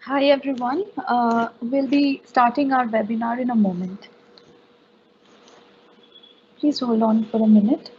Hi everyone, we'll be starting our webinar in a moment. Please hold on for a minute.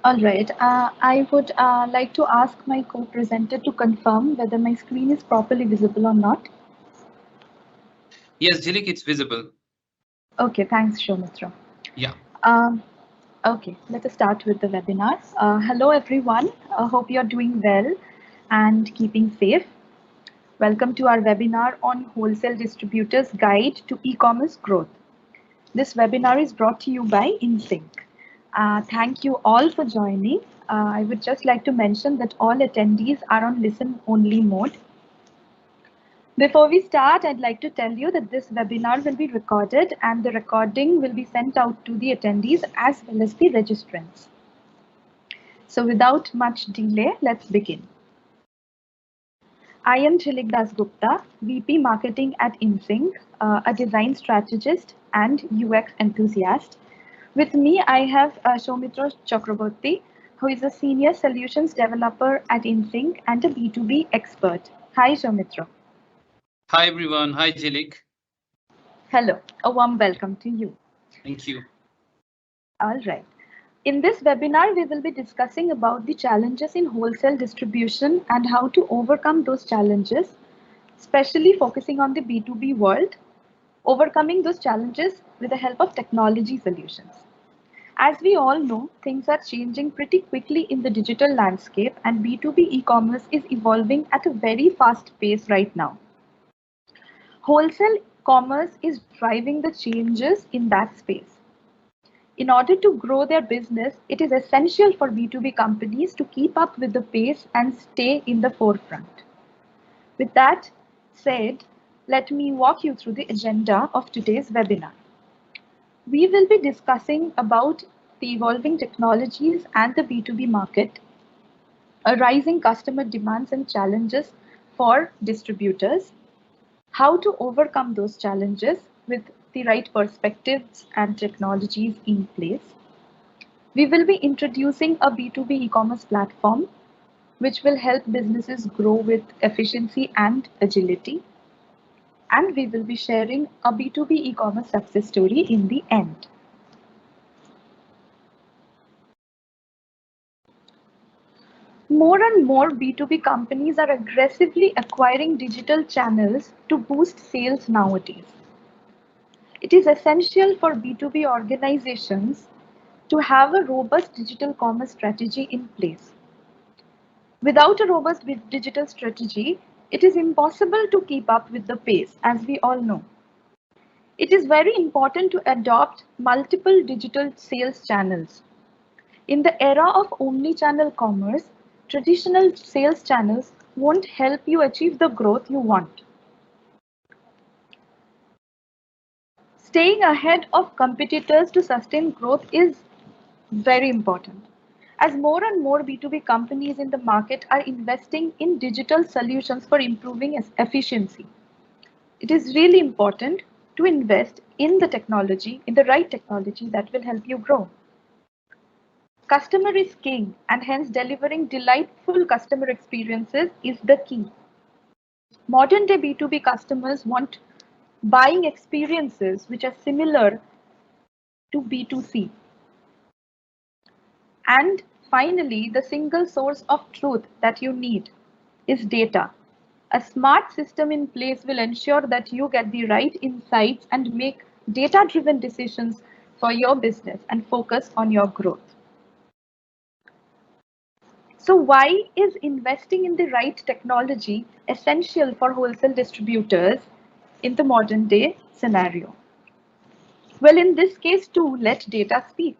All right, I would like to ask my co-presenter to confirm whether my screen is properly visible or not. Yes, Jilik, it's visible. Okay, thanks, Shomitra. Yeah. Okay, let us start with the webinar. Hello everyone, hope you're doing well and keeping safe. Welcome to our webinar on Wholesale Distributors Guide to E-commerce Growth. This webinar is brought to you by INSYNC. Thank you all for joining. I would just like to mention that all attendees are on listen-only mode. Before we start, I'd like to tell you that this webinar will be recorded and the recording will be sent out to the attendees as well as the registrants. So without much delay, let's begin. I am Chilik Dasgupta, VP Marketing at INSYNC, a design strategist and UX enthusiast. With me, I have Soumitra Chakraborty, who is a senior solutions developer at INSYNC and a B2B expert. Hi, Soumitra. Hi, everyone. Hi, Jilik. Hello. A warm welcome to you. Thank you. All right. In this webinar, we will be discussing about the challenges in wholesale distribution and how to overcome those challenges, especially focusing on the B2B world, overcoming those challenges with the help of technology solutions. As we all know, things are changing pretty quickly in the digital landscape, and B2B e-commerce is evolving at a very fast pace right now. Wholesale commerce is driving the changes in that space. In order to grow their business, it is essential for B2B companies to keep up with the pace and stay in the forefront. With that said, let me walk you through the agenda of today's webinar. We will be discussing about the evolving technologies and the B2B market, rising customer demands and challenges for distributors, how to overcome those challenges with the right perspectives and technologies in place. We will be introducing a B2B e-commerce platform which will help businesses grow with efficiency and agility. And we will be sharing a B2B e-commerce success story in the end. More and more B2B companies are aggressively acquiring digital channels to boost sales nowadays. It is essential for B2B organizations to have a robust digital commerce strategy in place. Without a robust digital strategy, it is impossible to keep up with the pace, as we all know. It is very important to adopt multiple digital sales channels. In the era of omni-channel commerce, traditional sales channels won't help you achieve the growth you want. Staying ahead of competitors to sustain growth is very important. As more and more B2B companies in the market are investing in digital solutions for improving efficiency, it is really important to invest in the technology, in the right technology that will help you grow. Customer is king, and hence delivering delightful customer experiences is the key. Modern day B2B customers want buying experiences which are similar to B2C. And finally, the single source of truth that you need is data. A smart system in place will ensure that you get the right insights and make data-driven decisions for your business and focus on your growth. So why is investing in the right technology essential for wholesale distributors in the modern day scenario? Well, in this case too, let data speak.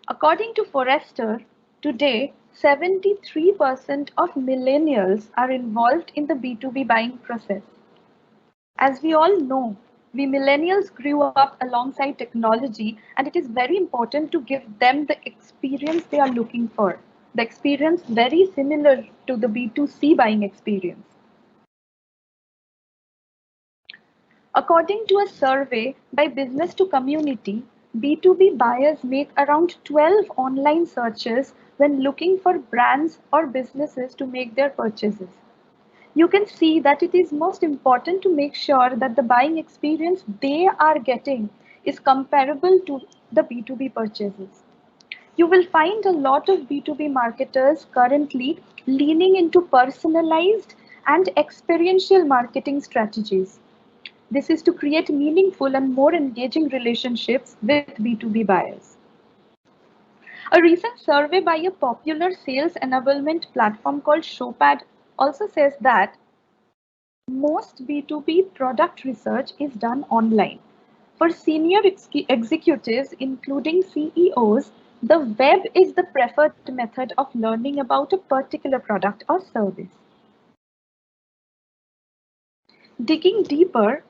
According to Forrester, today 73% of millennials are involved in the B2B buying process. As we all know, we millennials grew up alongside technology, and it is very important to give them the experience they are looking for. The experience very similar to the B2C buying experience. According to a survey by Business to Community, B2B buyers make around 12 online searches when looking for brands or businesses to make their purchases. You can see that it is most important to make sure that the buying experience they are getting is comparable to the B2B purchases. You will find a lot of B2B marketers currently leaning into personalized and experiential marketing strategies. This is to create meaningful and more engaging relationships with B2B buyers. A recent survey by a popular sales enablement platform called Showpad also says that most B2B product research is done online. For senior executives, including CEOs, the web is the preferred method of learning about a particular product or service. Digging deeper,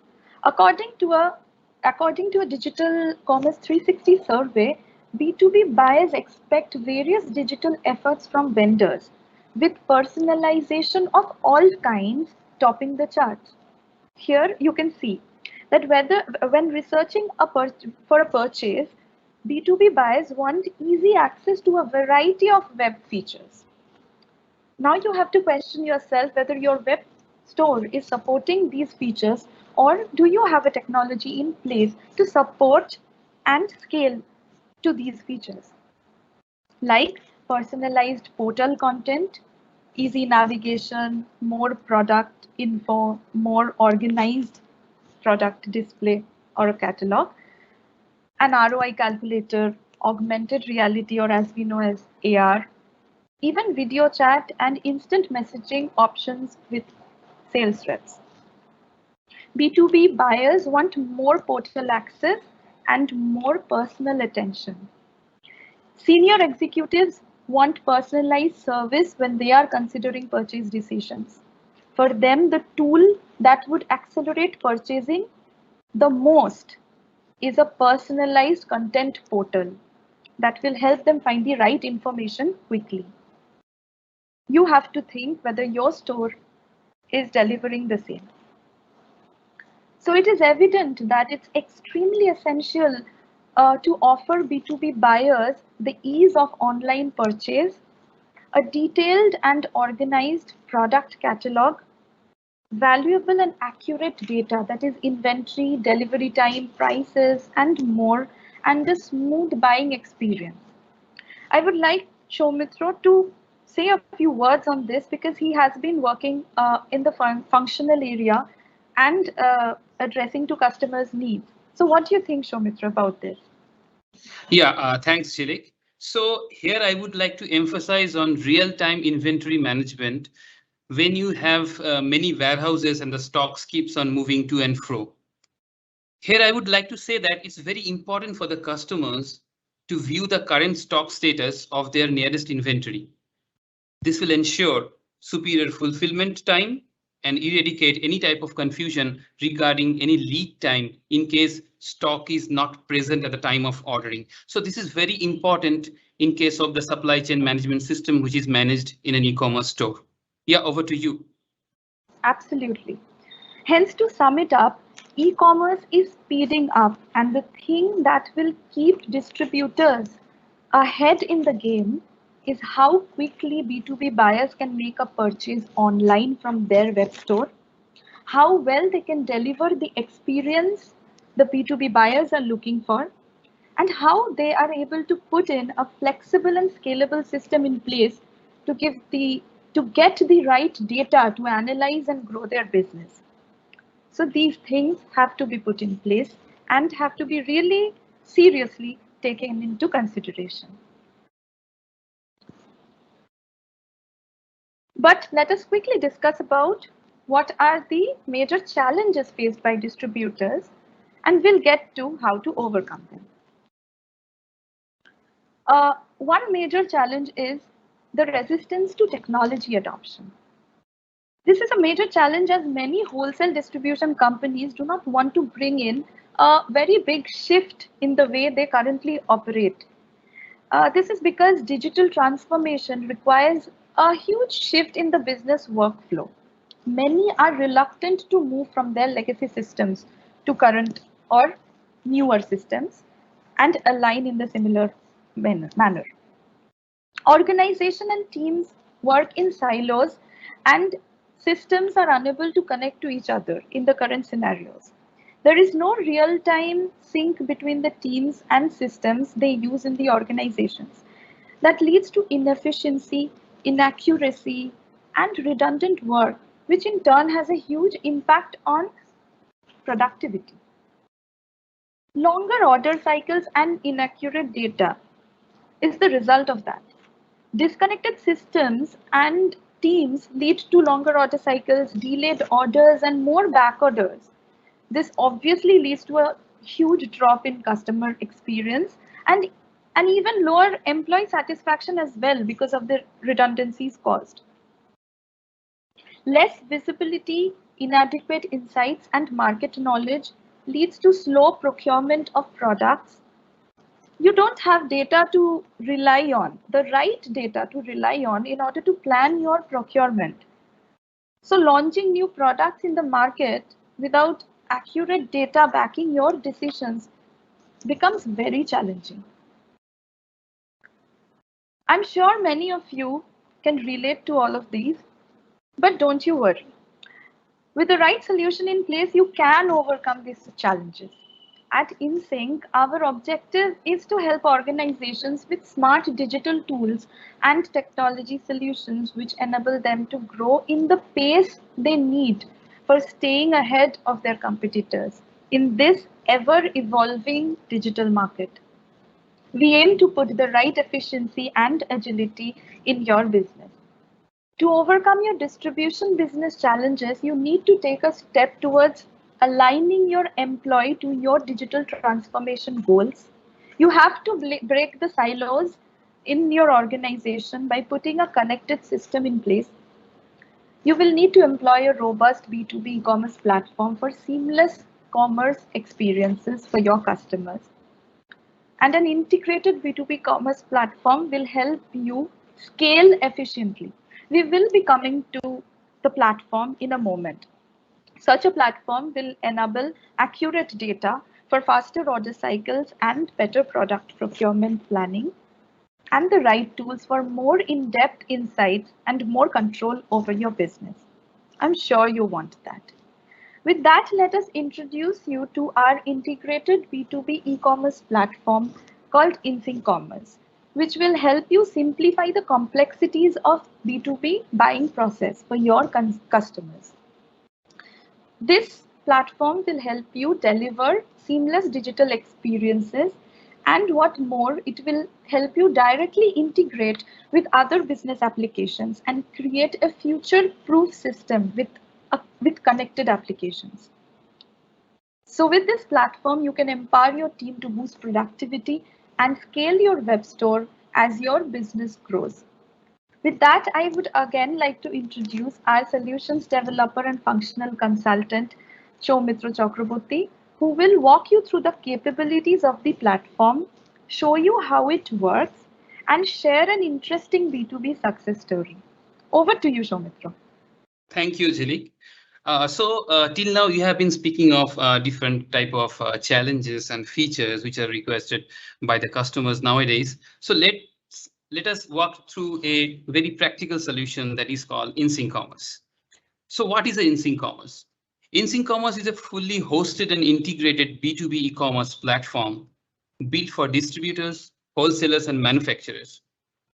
according to a Digital Commerce 360 survey, B2B buyers expect various digital efforts from vendors, with personalization of all kinds topping the charts. Here you can see that when researching for a purchase, B2B buyers want easy access to a variety of web features. Now you have to question yourself whether your web store is supporting these features, or do you have a technology in place to support and scale to these features, like personalized portal content, easy navigation, more product info, more organized product display or a catalog, an ROI calculator, augmented reality, or as we know as AR, even video chat and instant messaging options with sales reps. B2B buyers want more portal access and more personal attention. Senior executives want personalized service when they are considering purchase decisions. For them, the tool that would accelerate purchasing the most is a personalized content portal that will help them find the right information quickly. You have to think whether your store is delivering the same. So it is evident that it's extremely essential to offer B2B buyers the ease of online purchase, a detailed and organized product catalog, valuable and accurate data, that is inventory, delivery time, prices, and more, and a smooth buying experience. I would like Shomitra to say a few words on this because he has been working in the functional area and addressing to customers' needs. So what do you think, Shomitra, about this? Yeah, thanks, Jilik. So here I would like to emphasize on real-time inventory management when you have many warehouses and the stocks keeps on moving to and fro. Here I would like to say that it's very important for the customers to view the current stock status of their nearest inventory. This will ensure superior fulfillment time and eradicate any type of confusion regarding any lead time in case stock is not present at the time of ordering. So this is very important in case of the supply chain management system, which is managed in an e-commerce store. Yeah, over to you. Absolutely. Hence, to sum it up, e-commerce is speeding up, and the thing that will keep distributors ahead in the game is how quickly B2B buyers can make a purchase online from their web store, how well they can deliver the experience the B2B buyers are looking for, and how they are able to put in a flexible and scalable system in place to get the right data to analyze and grow their business. So these things have to be put in place and have to be really seriously taken into consideration. But let us quickly discuss about what are the major challenges faced by distributors, and we'll get to how to overcome them. One major challenge is the resistance to technology adoption. This is a major challenge as many wholesale distribution companies do not want to bring in a very big shift in the way they currently operate. This is because digital transformation requires a huge shift in the business workflow. Many are reluctant to move from their legacy systems to current or newer systems and align in the similar manner. Organization and teams work in silos and systems are unable to connect to each other in the current scenarios. There is no real-time sync between the teams and systems they use in the organizations. That leads to inefficiency, inaccuracy, and redundant work, which in turn has a huge impact on productivity. Longer order cycles and inaccurate data is the result of that. Disconnected systems and teams lead to longer order cycles, delayed orders, and more back orders. This obviously leads to a huge drop in customer experience and even lower employee satisfaction as well because of the redundancies caused. Less visibility, inadequate insights, and market knowledge leads to slow procurement of products. You don't have data to rely on, the right data to rely on in order to plan your procurement. So launching new products in the market without accurate data backing your decisions becomes very challenging. I'm sure many of you can relate to all of these, but don't you worry. With the right solution in place, you can overcome these challenges. At INSYNC, our objective is to help organizations with smart digital tools and technology solutions which enable them to grow in the pace they need for staying ahead of their competitors in this ever-evolving digital market. We aim to put the right efficiency and agility in your business. To overcome your distribution business challenges, you need to take a step towards aligning your employee to your digital transformation goals. You have to break the silos in your organization by putting a connected system in place. You will need to employ a robust B2B e-commerce platform for seamless commerce experiences for your customers. And an integrated B2B commerce platform will help you scale efficiently. We will be coming to the platform in a moment. Such a platform will enable accurate data for faster order cycles and better product procurement planning, and the right tools for more in-depth insights and more control over your business. I'm sure you want that. With that, let us introduce you to our integrated B2B e-commerce platform called INSYNC Commerce, which will help you simplify the complexities of B2B buying process for your customers. This platform will help you deliver seamless digital experiences, and what more, it will help you directly integrate with other business applications and create a future-proof system with connected applications. So with this platform, you can empower your team to boost productivity and scale your web store as your business grows. With that, I would again like to introduce our solutions developer and functional consultant, Soumitra Chakraborty, who will walk you through the capabilities of the platform, show you how it works, and share an interesting B2B success story. Over to you, Soumitra. Thank you, Jilik. Till now you have been speaking of different type of challenges and features which are requested by the customers nowadays. So let us walk through a very practical solution that is called INSYNC Commerce. So what is INSYNC Commerce? INSYNC Commerce is a fully hosted and integrated B2B e-commerce platform built for distributors, wholesalers, and manufacturers.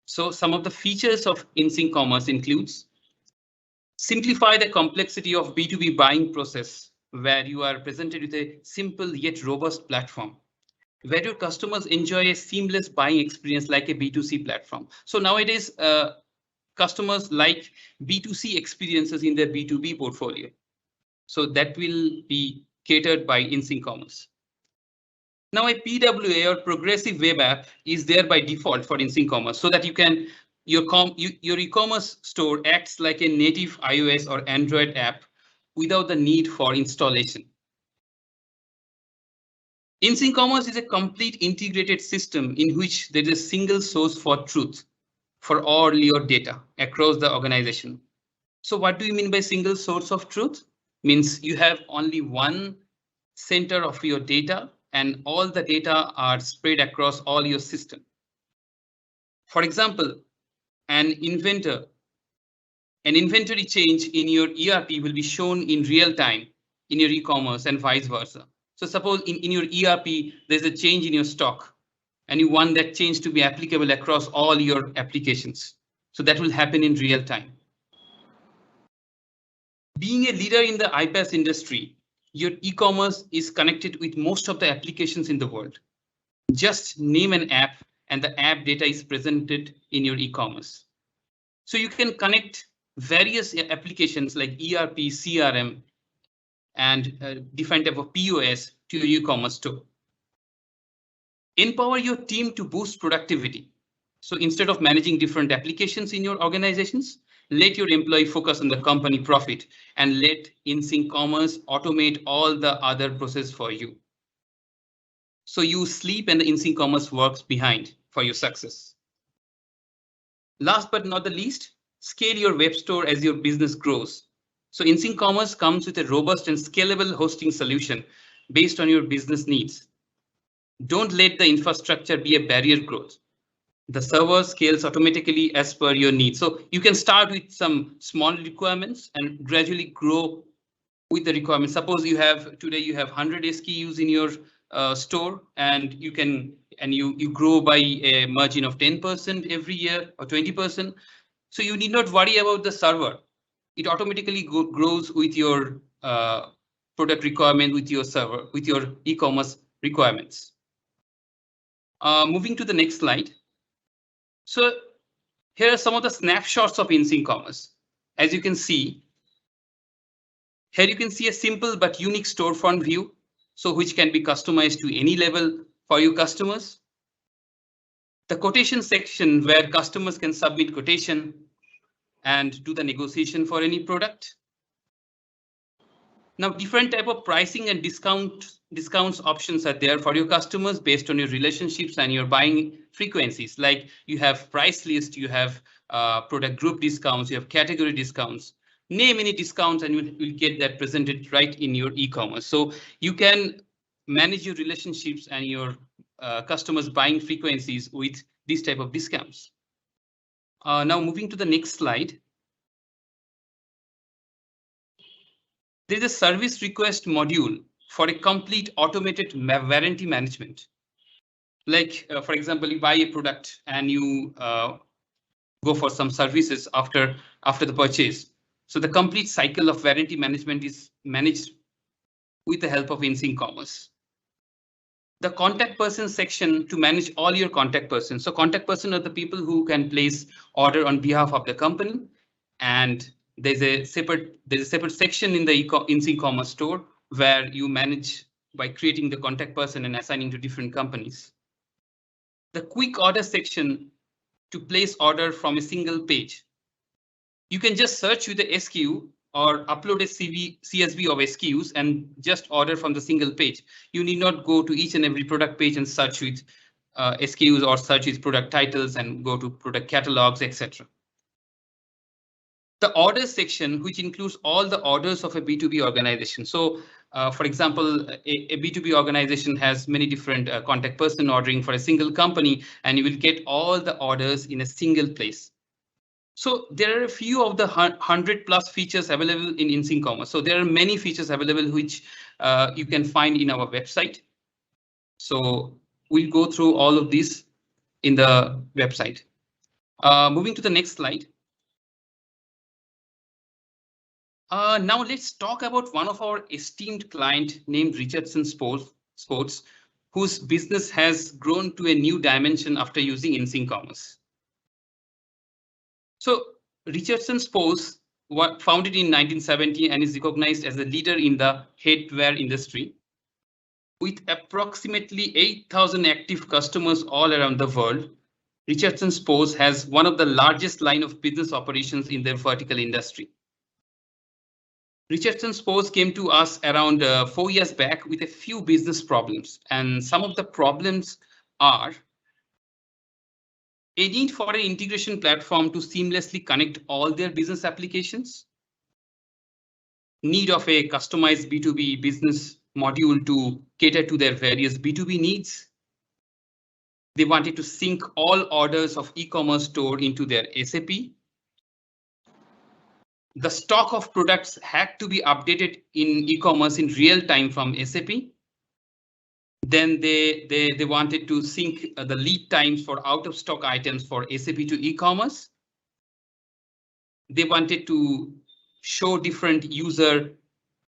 So some of the features of INSYNC Commerce includes simplify the complexity of B2B buying process, where you are presented with a simple yet robust platform, where your customers enjoy a seamless buying experience like a B2C platform. So nowadays, customers like B2C experiences in their B2B portfolio. So that will be catered by INSYNC Commerce. Now a PWA or progressive web app is there by default for INSYNC Commerce so that you can your e-commerce store acts like a native iOS or Android app without the need for installation. INSYNC Commerce is a complete integrated system in which there is a single source for truth for all your data across the organization. So what do you mean by single source of truth? Means you have only one center of your data and all the data are spread across all your system. For example, an inventory change in your ERP will be shown in real time in your e-commerce and vice versa. So suppose in your ERP, there's a change in your stock and you want that change to be applicable across all your applications. So that will happen in real time. Being a leader in the iPaaS industry, your e-commerce is connected with most of the applications in the world. Just name an app and the app data is presented in your e-commerce. So you can connect various applications like ERP, CRM, and different type of POS to your e-commerce store. Empower your team to boost productivity. So instead of managing different applications in your organizations, let your employee focus on the company profit and let INSYNC Commerce automate all the other process for you. So you sleep and the INSYNC Commerce works behind for your success. Last but not the least, scale your web store as your business grows. So INSYNC Commerce comes with a robust and scalable hosting solution based on your business needs. Don't let the infrastructure be a barrier growth. The server scales automatically as per your needs. So you can start with some small requirements and gradually grow with the requirements. Suppose you have today you have 100 SKUs in your store and you grow by a margin of 10% every year or 20%. So you need not worry about the server. It automatically grows with your product requirement, with your server, with your e-commerce requirements. Moving to the next slide. So here are some of the snapshots of INSYNC Commerce. As you can see, here you can see a simple but unique storefront view, so which can be customized to any level for your customers. The quotation section where customers can submit quotation and do the negotiation for any product. Now, different type of pricing and discounts options are there for your customers based on your relationships and your buying frequencies. Like you have price list, you have product group discounts, you have category discounts. Name any discounts and you'll get that presented right in your e-commerce. So you can manage your relationships and your customers' buying frequencies with this type of discounts. Now moving to the next slide. There is a service request module for a complete automated warranty management. Like, for example, you buy a product and you go for some services after the purchase. So the complete cycle of warranty management is managed with the help of INSYNC Commerce. The contact person section to manage all your contact persons. So contact person are the people who can place order on behalf of the company, and there's a separate section in the INSYNC Commerce store where you manage by creating the contact person and assigning to different companies. The quick order section to place order from a single page. You can just search with the SKU or upload a CSV of SKUs and just order from the single page. You need not go to each and every product page and search with SKUs or search with product titles and go to product catalogs, etc. The orders section, which includes all the orders of a B2B organization. So, for example, a B2B organization has many different contact person ordering for a single company, and you will get all the orders in a single place. So there are a few of the 100+ features available in INSYNC Commerce. So there are many features available which you can find in our website. So we'll go through all of these in the website. Moving to the next slide. Now let's talk about one of our esteemed client named Richardson Sports, whose business has grown to a new dimension after using INSYNC Commerce. So Richardson Sports was founded in 1970 and is recognized as a leader in the headwear industry. With approximately 8,000 active customers all around the world, Richardson Spose has one of the largest line of business operations in their vertical industry. Richardson Spose came to us around 4 years back with a few business problems, and some of the problems are a need for an integration platform to seamlessly connect all their business applications, need of a customized B2B business module to cater to their various B2B needs. They wanted to sync all orders of e-commerce store into their SAP. The stock of products had to be updated in e-commerce in real time from SAP. Then they wanted to sync the lead times for out of stock items for SAP to e-commerce. They wanted to show different user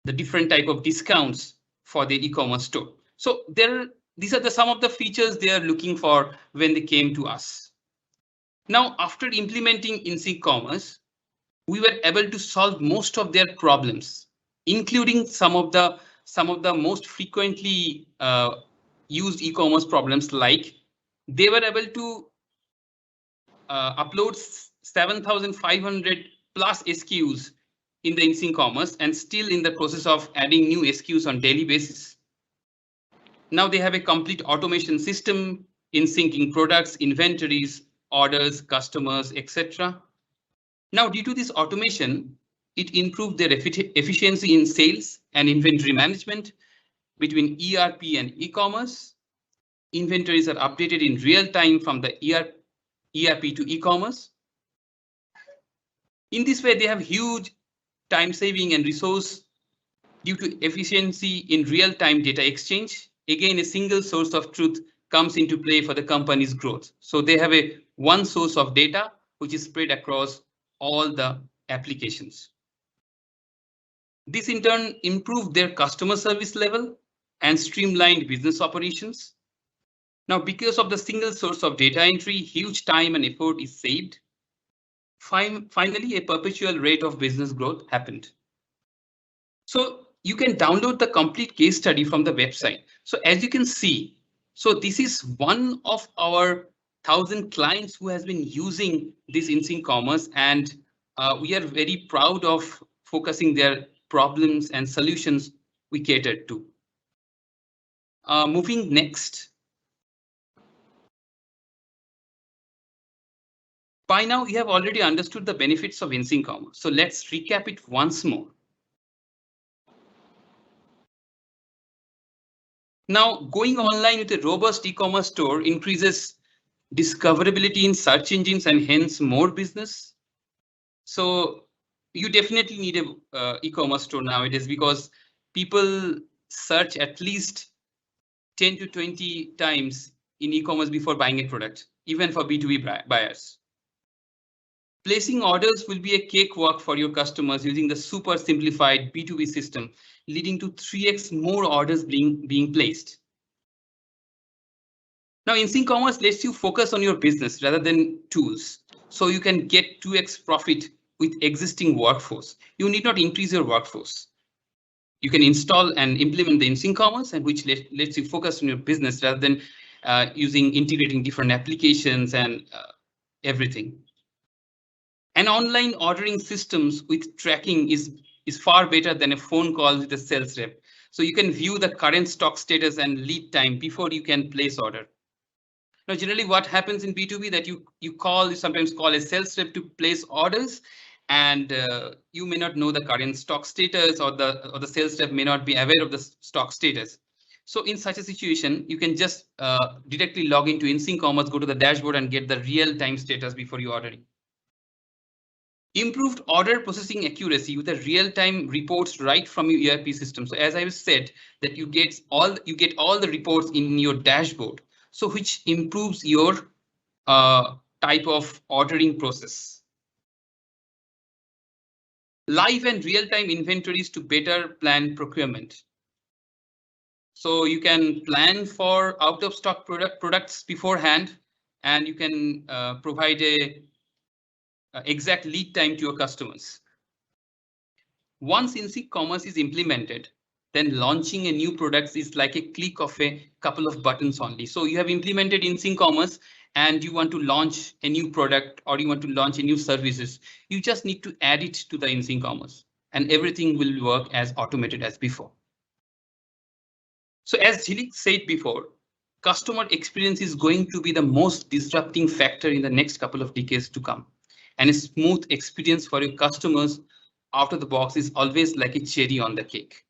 the different type of discounts for the e-commerce store. So these are some of the features they are looking for when they came to us. Now, after implementing INSYNC Commerce, we were able to solve most of their problems, including some of the most frequently used e-commerce problems, like they were able to upload 7,500 plus SKUs in the INSYNC Commerce and still in the process of adding new SKUs on daily basis. Now they have a complete automation system in syncing products, inventories, orders, customers, etc. Now, due to this automation, it improved their efficiency in sales and inventory management between ERP and e-commerce. Inventories are updated in real time from the ERP to e-commerce. In this way, they have huge time saving and resource due to efficiency in real time data exchange. Again, a single source of truth comes into play for the company's growth. So they have one source of data which is spread across all the applications. This in turn improved their customer service level and streamlined business operations. Now, because of the single source of data entry, huge time and effort is saved. Finally, a perpetual rate of business growth happened. So you can download the complete case study from the website. So as you can see, so this is one of our 1,000 clients who has been using this INSYNC Commerce, and we are very proud of focusing their problems and solutions we catered to. Moving next. By now, you have already understood the benefits of INSYNC Commerce. So let's recap it once more. Now, going online with a robust e-commerce store increases discoverability in search engines and hence more business. So you definitely need a e-commerce store nowadays because people search at least 10 to 20 times in e-commerce before buying a product, even for B2B buyers. Placing orders will be a cakewalk for your customers using the super simplified B2B system, leading to 3x more orders being placed. Now, INSYNC Commerce lets you focus on your business rather than tools, so you can get 2x profit with existing workforce. You need not increase your workforce. You can install and implement the INSYNC Commerce, and which lets you focus on your business rather than integrating different applications and everything. An online ordering systems with tracking is far better than a phone call with a sales rep. So you can view the current stock status and lead time before you can place order. Now, generally what happens in B2B that you sometimes call a sales rep to place orders, and you may not know the current stock status, or the sales rep may not be aware of the stock status. So in such a situation, you can just directly log into INSYNC Commerce, go to the dashboard and get the real-time status before you ordering. Improved order processing accuracy with the real-time reports right from your ERP system. So as I said, that you get all the reports in your dashboard, so which improves your type of ordering process. Live and real-time inventories to better plan procurement. So you can plan for out-of-stock products beforehand, and you can provide a exact lead time to your customers. Once INSYNC Commerce is implemented, then launching a new product is like a click of a couple of buttons only. So you have implemented INSYNC Commerce and you want to launch a new product or you want to launch a new services, you just need to add it to the INSYNC Commerce and everything will work as automated as before. So as Jhilik said before, customer experience is going to be the most disrupting factor in the next couple of decades to come. And a smooth experience for your customers out of the box is always like a cherry on the cake.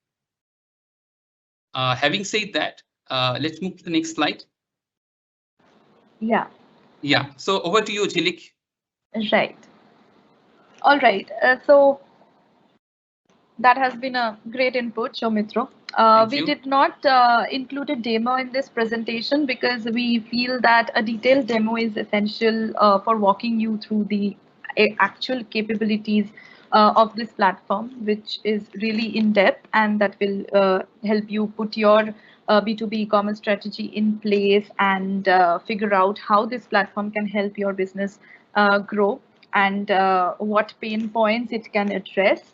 Having said that, let's move to the next slide. Yeah. Yeah, so over to you, Jhilik. Right. All right. So that has been a great input, Shoumitro. We did not include a demo in this presentation because we feel that a detailed demo is essential for walking you through the actual capabilities of this platform, which is really in depth and that will help you put your B2B e-commerce strategy in place and figure out how this platform can help your business grow and what pain points it can address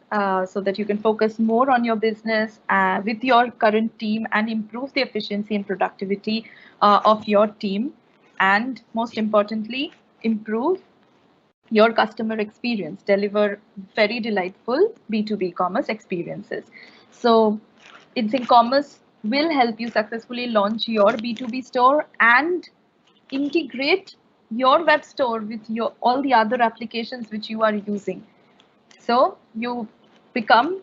so that you can focus more on your business with your current team and improve the efficiency and productivity of your team. And most importantly, improve your customer experience, deliver very delightful B2B commerce experiences. So INSYNC Commerce will help you successfully launch your B2B store and integrate your web store with your all the other applications which you are using. So you become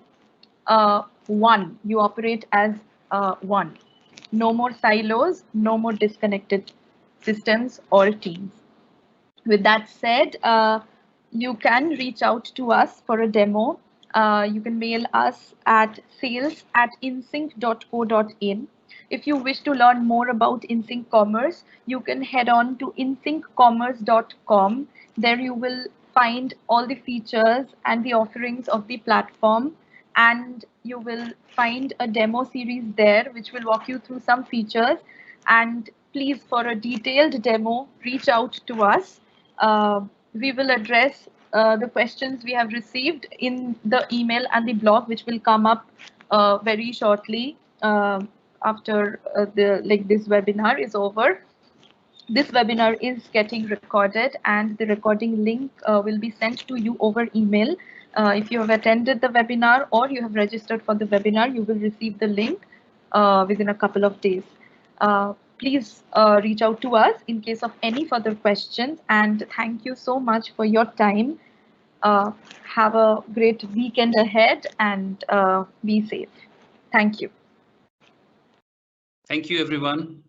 one, you operate as one. No more silos, no more disconnected systems or teams. With that said, you can reach out to us for a demo. You can mail us at sales@insync.co.in. If you wish to learn more about INSYNC Commerce, you can head on to insyncommerce.com. There you will find all the features and the offerings of the platform, and you will find a demo series there which will walk you through some features. And please, for a detailed demo, reach out to us. We will address the questions we have received in the email and the blog, which will come up very shortly after this webinar is over. This webinar is getting recorded and the recording link will be sent to you over email. If you have attended the webinar or you have registered for the webinar, you will receive the link within a couple of days. Please reach out to us in case of any further questions, and thank you so much for your time. Have a great weekend ahead and be safe. Thank you. Thank you, everyone.